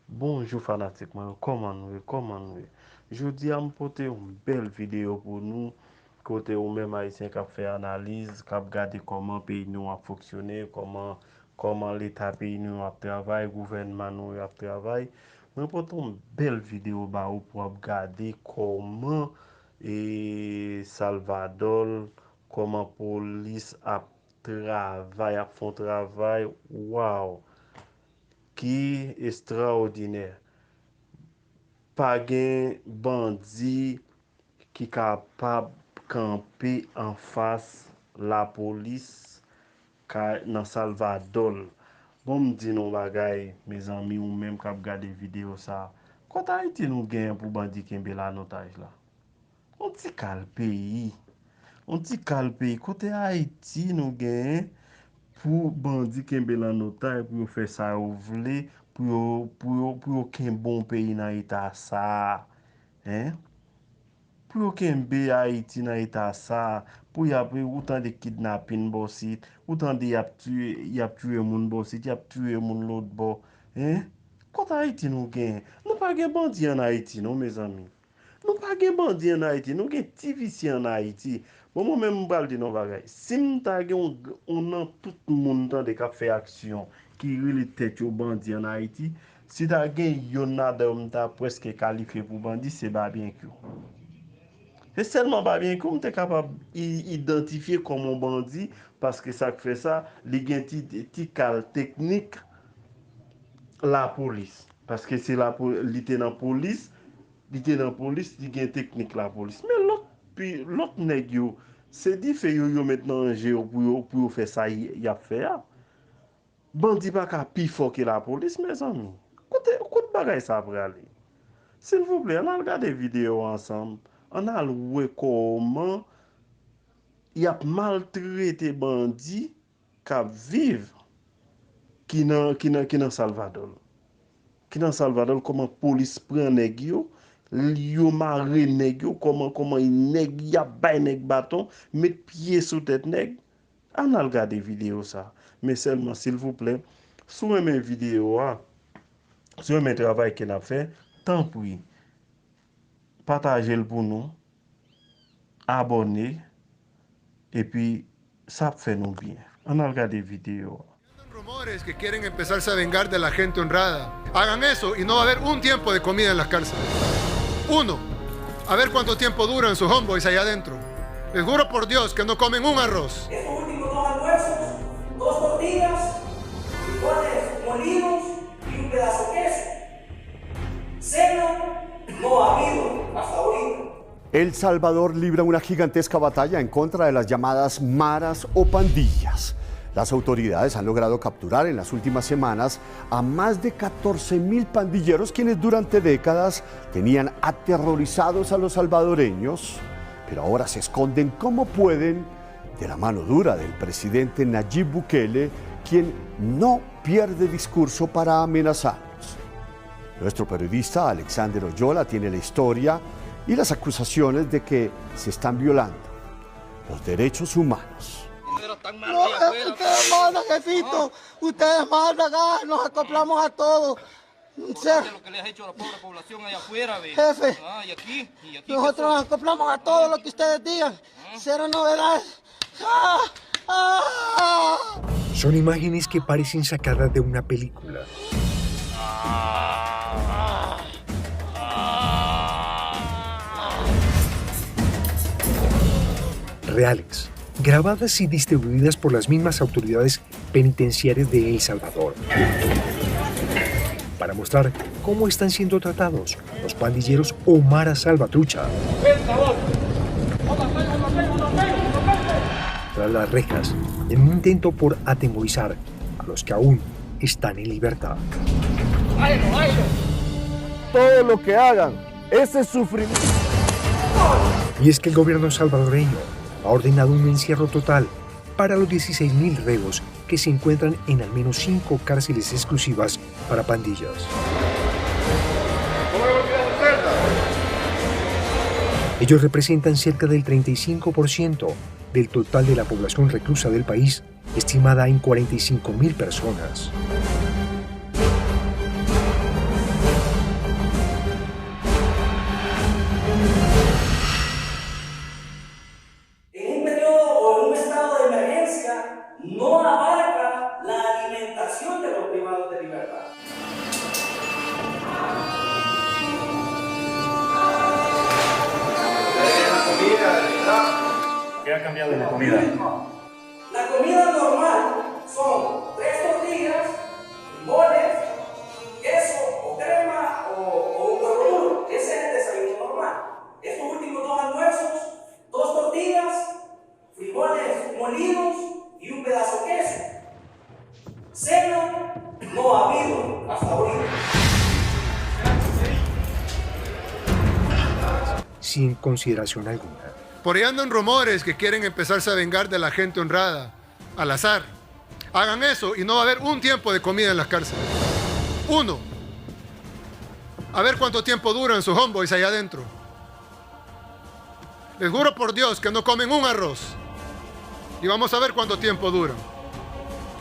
Bonjour fanatik mwen, koman nou? Jodi a mpote yon bel video pou nou, kote ou men Haitien kap fè analize, kap gade koman peyi nou ap foksyone, koman l'Etat peyi nou ap travay, gouvernement nou ap travay. Mwen pote yon bel video ba ou pou ap gade koman Salvador, koman polis ap travay, ap fon travay, waw! Ki ekstraordiner. Pa gen bandi ki kapab kampe en fas la polis nan Salvador. Bon m di nou bagay, me zanmi ou menm kap gade video sa. Kota Haiti nou gen pou bandi kembe la notaj la? On ti kal peyi. Kote Haiti nou gen pou bandi kembe la notay pou yo fè sa ou vle, pou yo ken bon peyi nan ita sa. Pou yo kembe Haiti nan ita sa, pou yap outan de kidnapping bosit, outan de yap tue moun bosit, yap tue moun lot bo. Kota Haiti nou gen? Nou pa gen bandi an Haiti nou, mes ami. Nou pa gen bandi an Haiti, nou gen tivisi an Haiti. Bon, mwen mwen mbal di nou bagay. Si mta gen on nan tout moun tan de kap fè aksyon ki rili tèt yo bandi an Haiti, si ta gen yon nade mta preske kalife pou bandi, se ba bien kyou. Se selman ba bien kyou, mte kapab identifiye komon bandi, paske sa k fè sa, li gen ti kal teknik la polis. Paske se li te nan polis, li gen teknik la polis. Men lot neg yo, se di fe yo met nan anje yo pou yo fe sa yap fe ya. Bandi pa ka pi fo ke la polis, mes ami. Kote bagay sa apre ale. S'il vous plaît, an al gade video ansam, an al we koman yap maltrete bandi kap vive ki nan Salvador. Ki nan Salvador, koman polis pren neg yo, yo mare neg yo, koman neg yap bay neg baton, met piye sou tèt neg. An al gade video sa. Mais seulement, s'il vous plaît, sou men video a, sou men travay ken ap fè, tan pou patajel pou nou, abone, et puis sa fè nou bien. An al gade video a. Rumores que quieren empezarse a vengar de la gente honrada. Hagan eso y no va a haber un tiempo de comida en las cárceles. Uno, a ver cuánto tiempo duran sus homeboys allá adentro. Les juro por Dios que no comen un arroz. Estos últimos 2 almuerzos, 2 tortillas, frijoles molidos y un pedazo de queso. Cena no ha habido hasta ahorita. El Salvador libra una gigantesca batalla en contra de las llamadas maras o pandillas. Las autoridades han logrado capturar en las últimas semanas a más de 14.000 pandilleros quienes durante décadas tenían aterrorizados a los salvadoreños, pero ahora se esconden como pueden de la mano dura del presidente Nayib Bukele, quien no pierde discurso para amenazarlos. Nuestro periodista Alexander Oyola tiene la historia y las acusaciones de que se están violando los derechos humanos. No, ustedes mandan, jefito. Ustedes mandan acá, nos acoplamos a todos. Lo que le has hecho a la pobre población allá afuera, ¿ve? Jefe, y aquí nosotros nos acoplamos a todo lo que ustedes digan. Cero novedades. Son imágenes que parecen sacadas de una película. Reales, grabadas y distribuidas por las mismas autoridades penitenciarias de El Salvador, para mostrar cómo están siendo tratados los pandilleros o maras salvatrucha. Tras las rejas, en un intento por atemorizar a los que aún están en libertad. Todo lo que hagan, ese sufrimiento. Y es que el gobierno salvadoreño ha ordenado un encierro total para los 16.000 reos que se encuentran en al menos 5 cárceles exclusivas para pandillas. Ellos representan cerca del 35% del total de la población reclusa del país, estimada en 45.000 personas. ha cambiado en la comida? La comida normal son 3 tortillas, frijoles, queso o crema o un huevo duro. Ese es el desayuno normal. Estos últimos 2 almuerzos, 2 tortillas, frijoles molidos y un pedazo de queso. Cena no ha habido hasta ahorita. Sin consideración alguna. Por ahí andan rumores que quieren empezarse a vengar de la gente honrada, al azar. Hagan eso y no va a haber un tiempo de comida en las cárceles. 1. A ver cuánto tiempo duran sus homeboys allá adentro. Les juro por Dios que no comen un arroz. Y vamos a ver cuánto tiempo duran.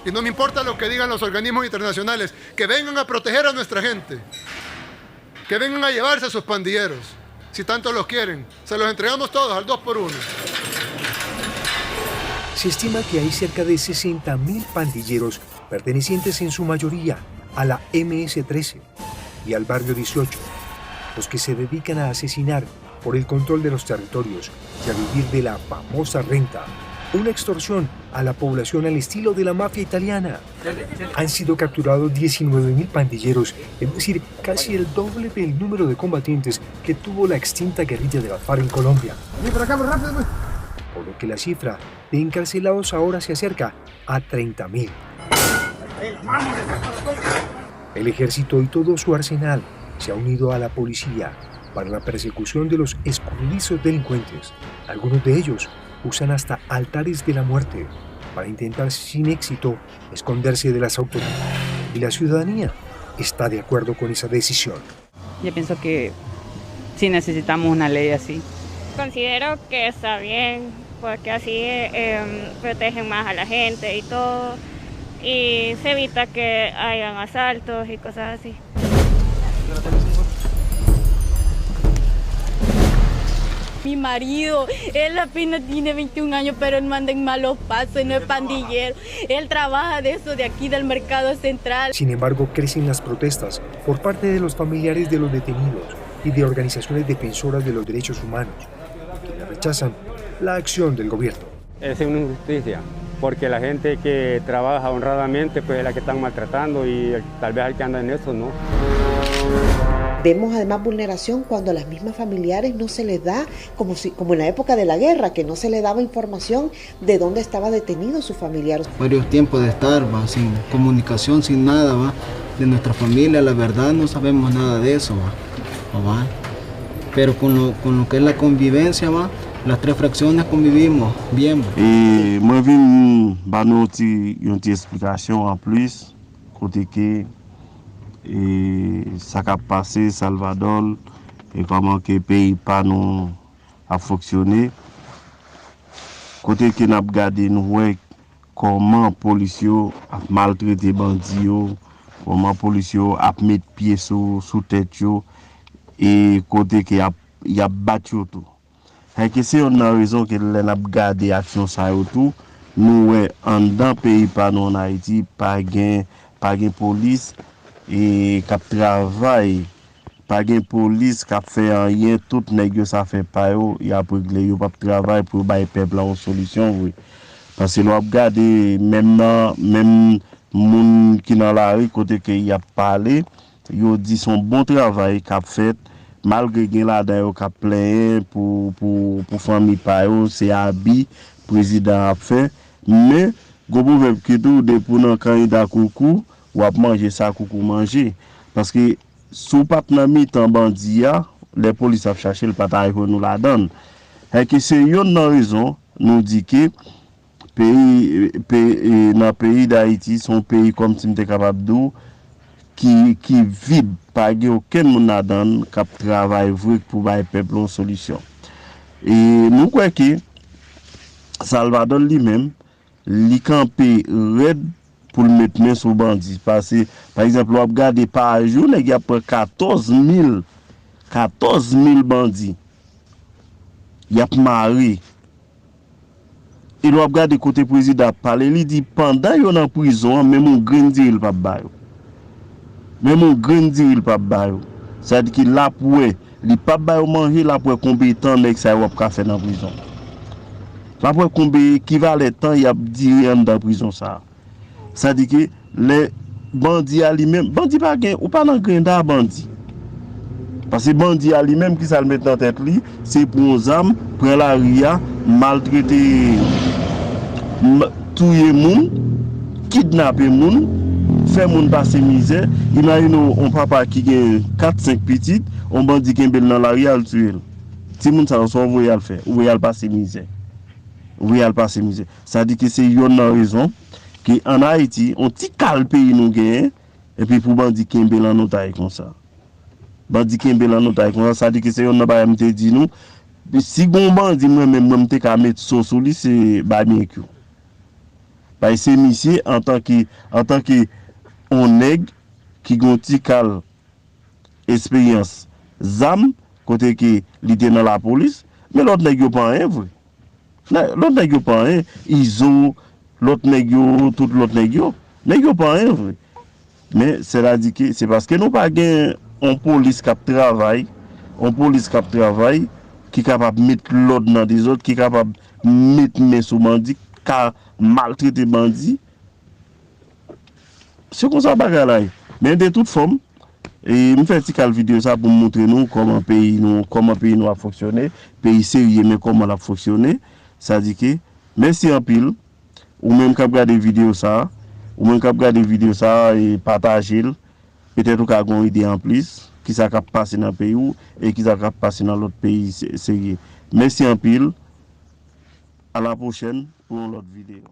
Y no me importa lo que digan los organismos internacionales, que vengan a proteger a nuestra gente. Que vengan a llevarse a sus pandilleros. Si tanto los quieren, se los entregamos todos al 2x1. Se estima que hay cerca de 60.000 pandilleros pertenecientes en su mayoría a la MS-13 y al Barrio 18, los que se dedican a asesinar por el control de los territorios y a vivir de la famosa renta, una extorsión a la población al estilo de la mafia italiana. Han sido capturados 19.000 pandilleros, es decir, casi el doble del número de combatientes que tuvo la extinta guerrilla de la FARC en Colombia. Por lo que la cifra de encarcelados ahora se acerca a 30.000. El ejército y todo su arsenal se ha unido a la policía para la persecución de los escurridizos delincuentes. Algunos de ellos usan hasta altares de la muerte para intentar sin éxito esconderse de las autoridades. Y la ciudadanía está de acuerdo con esa decisión. Yo pienso que sí necesitamos una ley así. Considero que está bien, porque así protegen más a la gente y todo, y se evita que hayan asaltos y cosas así. Mi marido, él apenas tiene 21 años, pero él manda en malos pasos, no es pandillero. Él trabaja de eso, de aquí del mercado central. Sin embargo, crecen las protestas por parte de los familiares de los detenidos y de organizaciones defensoras de los derechos humanos, que rechazan la acción del gobierno. Es una injusticia, porque la gente que trabaja honradamente pues es la que están maltratando y tal vez al que anda en eso no. Vemos además vulneración cuando a las mismas familiares no se les da, como en la época de la guerra, que no se le daba información de dónde estaba detenido su familiar. Varios tiempos de estar sin comunicación, sin nada, de nuestra familia, la verdad no sabemos nada de eso. Pero con lo que es la convivencia, las 3 fracciones convivimos bien. Et moi vim ba nou yon ti explikasyon en plus côté que ça a passé Salvador et comment que pays pas non a fonctionné. Côté que n'a regardé nous comment policiers a maltraité bandits, comment policiers a mis pied sous tête yo et côté que y a battu tout. Et que c'est une raison que l'on a regardé action ça tout nous en dans pays pas non en Haïti pas gain police et qui travaille pas gain police qui fait rien tout nèg ça fait pas yo y a régler yo pas travail pour bailler peuple en solution oui parce que l'on regarder même moun qui dans la rue côté que y a parlé yo dit son bon travail qu'a fait malgré gen la dan yo ka plein pour famille pa yo c'est habit président a fait mais go problème que tout de pour nan candidat coucou ou a manger ça coucou manger parce que sous pas nan mi-temps bandi a les police a chercher le patay pour nous la donne et que c'est une raison nous dit que pays dans pays d'Haïti son pays comme si m'était capable d'ou qui vide pas aucun monde là-dedans qui travaille vrai pour bailler peuple une solution et nous croyons que Salvador lui-même li campé red pour le mettre main sur bandit parce que par exemple on regarder par jour il y a près 14 000 bandits il y a maré et on regarder côté président parler il dit pendant yon en prison même un grand deal pas bail même un grand deal pas bail ça dit qu'il là pour il pas bail manger là pour compétent nèg ça va faire dans prison Après combien qui va le temps il a dit en dans prison ça. Ça dit que les bandits à lui-même, bandit pas gain ou pas dans grain bandit. Parce que bandit à lui-même qui ça le met dans tête lui, c'est pour aux âmes, prendre la ria, maltraiter tuer moun, kidnapper moun, faire moun passer misère. Imagine un papa qui a 4-5 petites, on bandit qui est dans la ria le tuer. Si moun ça son voyez le faire, ou y passer misère. Oui, elle passe misère. Ça dit que c'est une raison qu'en Haïti, on petit cal pays nous gagne et puis pour bandi Kembel en otaille comme ça. Bandi Kembel en otaille comme ça, ça dit que c'est une ba me dit nous si gon bandi moi même moi me ka mettre sauce sur lui c'est ba bien que. Parce c'est monsieur en tant que on nèg qui gon petit cal expérience zam côté que l'idée dans la police, mais l'autre nèg yo pas rien vrai. L'autre nèg pas rien, ISO, l'autre nèg tout l'autre nèg pas rien vrai. Mais cela dit que c'est parce que nous pas gain on police qui travaille, qui capable mettre l'ordre dans des autres, qui capable mettre main sur bandit, car maltraiter bandit. C'est comme ça bagarre là. Mais de toute forme, et me fait une vidéo ça pour montrer nous comment pays nous a fonctionné, pays sérieux mais comment a fonctionné. Ça dit que merci en pile ou même cap regarder vidéo ça et partager peut-être ou ka gon idée en plus qui ça cap passer dans pays ou et qui ça cap passer dans l'autre pays sérieux. Merci en pile. À la prochaine pour l'autre vidéo.